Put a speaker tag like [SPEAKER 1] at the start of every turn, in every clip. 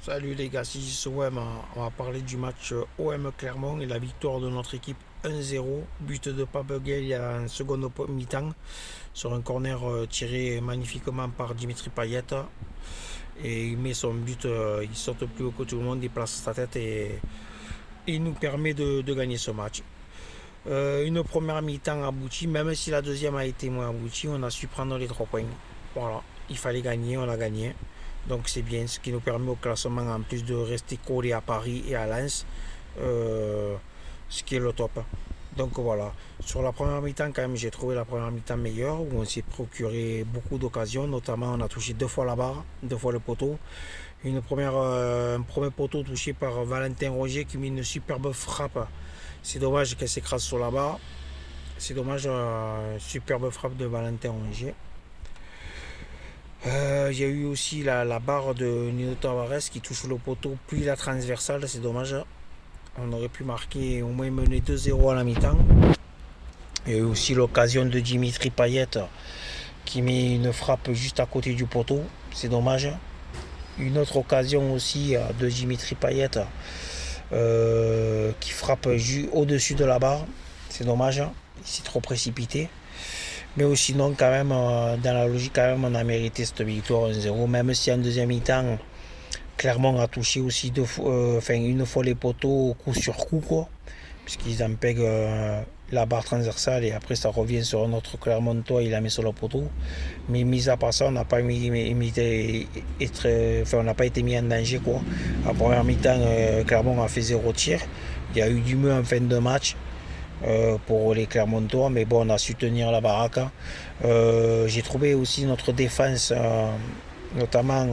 [SPEAKER 1] Salut les gars, c'est OM. On va parler du match OM Clermont et la victoire de notre équipe 1-0. But de Pape il y a un second mi-temps sur un corner tiré magnifiquement par Dimitri Payet. Et il met son but, il saute plus haut que tout le monde, il place sa tête et il nous permet de gagner ce match. Une première mi-temps aboutie, même si la deuxième a été moins aboutie, on a su prendre les 3 points. Voilà, il fallait gagner, on a gagné. Donc c'est bien, ce qui nous permet au classement en plus de rester collé à Paris et à Lens, ce qui est le top. Donc voilà, sur la première mi-temps quand même j'ai trouvé la première mi-temps meilleure où on s'est procuré beaucoup d'occasions, notamment on a touché 2 fois la barre, 2 fois le poteau. Un premier poteau touché par Valentin Roger qui met une superbe frappe. C'est dommage qu'elle s'écrase sur la barre. C'est dommage, superbe frappe de Valentin Roger. Il y a eu aussi la barre de Nino Tavares qui touche le poteau, puis la transversale, c'est dommage. On aurait pu marquer au moins mener 2-0 à la mi-temps. Il y a eu aussi l'occasion de Dimitri Payet qui met une frappe juste à côté du poteau, c'est dommage. Une autre occasion aussi de Dimitri Payet qui frappe au-dessus de la barre, c'est dommage, il s'est trop précipité. Mais sinon, quand même, dans la logique, quand même, on a mérité cette victoire 1-0. Même si en deuxième mi-temps, Clermont a touché aussi une fois les poteaux coup sur coup, quoi. Puisqu'ils empêchent la barre transversale et après ça revient sur un autre Clermontois, il la met sur le poteau. Mais mis à part ça, on n'a pas, on n'a pas été mis en danger, quoi. En première mi-temps, Clermont a fait 0 tir. Il y a eu du mieux en fin de match. Pour les Clermontois, mais bon, on a su tenir la baraque. J'ai trouvé aussi notre défense, notamment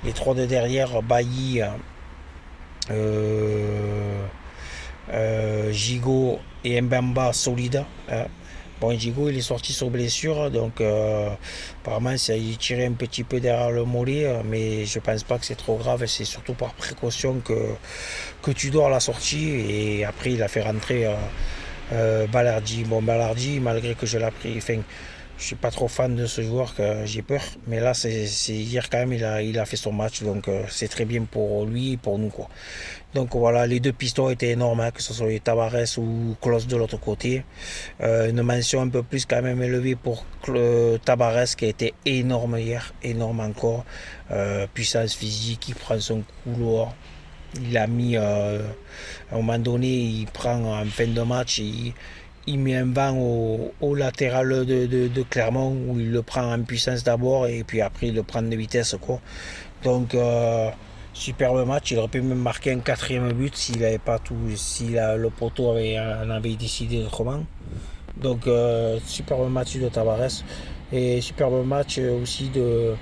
[SPEAKER 1] les 3 de derrière, Bailly, Gigot et Mbamba solide. Bon, Gigot il est sorti sur blessure, donc apparemment il tirait un petit peu derrière le mollet, mais je pense pas que c'est trop grave, c'est surtout par précaution que tu dors à la sortie, et après il a fait rentrer Balardi. Bon, Balardi, malgré que je l'ai pris, enfin, je suis pas trop fan de ce joueur, que j'ai peur, mais là c'est hier quand même il a fait son match, donc c'est très bien pour lui et pour nous, quoi. Donc voilà, les 2 pistons étaient énormes, hein, que ce soit les Tavares ou Klose de l'autre côté. Une mention un peu plus quand même élevée pour Tavares qui a été énorme hier, énorme encore. Puissance physique, il prend son couloir. Il a mis, à un moment donné, il prend en fin de match, il met un vent au latéral de Clermont où il le prend en puissance d'abord et puis après il le prend de vitesse, quoi. Donc superbe match, il aurait pu même marquer un 4e but s'il avait pas tout, si le poteau en avait décidé autrement. Donc superbe match de Tavares et superbe match aussi de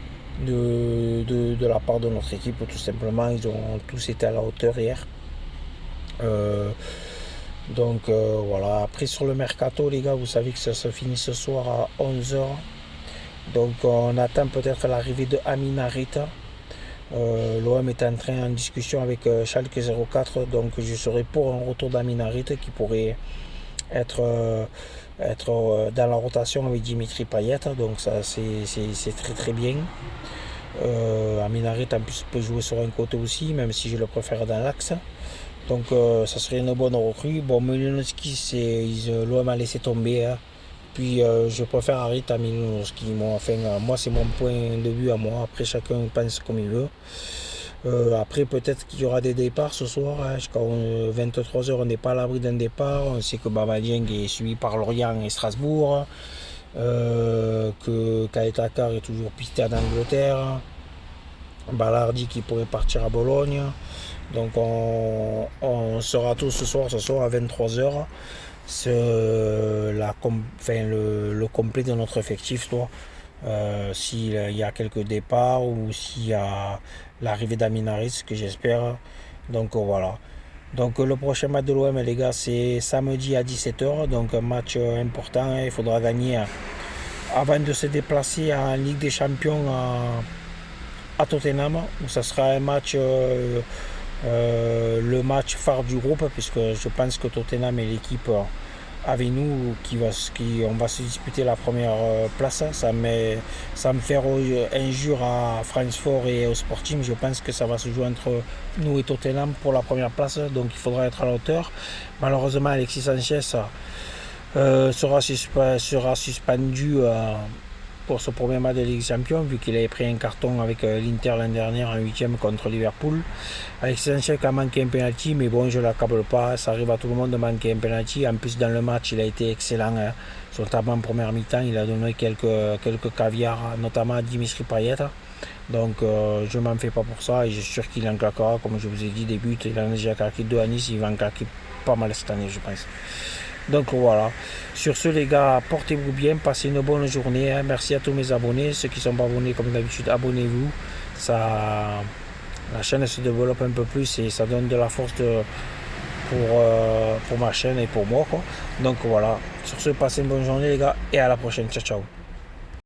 [SPEAKER 1] la part de notre équipe, tout simplement. Ils ont tous été à la hauteur hier. Voilà. Après sur le mercato, les gars, vous savez que ça se finit ce soir à 11h. Donc on attend peut-être l'arrivée de Amin Harit. L'OM est en discussion avec Schalke 04, donc je serai pour un retour d'Amin Harit qui pourrait être dans la rotation avec Dimitri Payet, donc ça c'est très très bien. Amin Harit en plus peut jouer sur un côté aussi, même si je le préfère dans l'axe. Donc ça serait une bonne recrue. Bon, Milinowski, l'OM a laissé tomber, hein. Puis je préfère Harit à Milinowski. Moi c'est mon point de vue à moi. Après chacun pense comme il veut. Après peut-être qu'il y aura des départs ce soir, hein. Jusqu'à 23h on n'est pas à l'abri d'un départ. On sait que Baba Dieng est suivi par Lorient et Strasbourg. Que Kaetakar est toujours pisté en Angleterre. Balardi qui pourrait partir à Bologne. Donc on sera tous ce soir à 23h. Le complet de notre effectif, toi. S'il y a quelques départs ou s'il y a l'arrivée d'Aminaris, que j'espère. Donc voilà. Donc le prochain match de l'OM, les gars, c'est samedi à 17h. Donc un match important. Il faudra gagner avant de se déplacer en Ligue des Champions à Tottenham, où ça sera un match, le match phare du groupe, puisque je pense que Tottenham est l'équipe avec nous, on va se disputer la première place. Ça me fait injure à Francfort et au Sporting. Je pense que ça va se jouer entre nous et Tottenham pour la première place, donc il faudra être à la hauteur. Malheureusement, Alexis Sanchez sera suspendu pour ce premier match de Ligue des Champions, vu qu'il avait pris un carton avec l'Inter l'année dernière en 8e contre Liverpool. Alexis Sanchez a manqué un penalty, mais bon, je ne l'accable pas, ça arrive à tout le monde de manquer un penalty. En plus, dans le match, il a été excellent, hein. Notamment en première mi-temps, il a donné quelques caviars, notamment à Dimitri Payet. Donc je ne m'en fais pas pour ça, et je suis sûr qu'il en claquera. Comme je vous ai dit, des buts, il en a déjà claqué 2 à Nice, il va en claquer pas mal cette année, je pense. Donc voilà, sur ce les gars, portez-vous bien, passez une bonne journée, hein. Merci à tous mes abonnés, ceux qui ne sont pas abonnés comme d'habitude, abonnez-vous, la chaîne se développe un peu plus et ça donne de la force pour ma chaîne et pour moi, quoi. Donc voilà, sur ce, passez une bonne journée les gars, et à la prochaine, ciao ciao.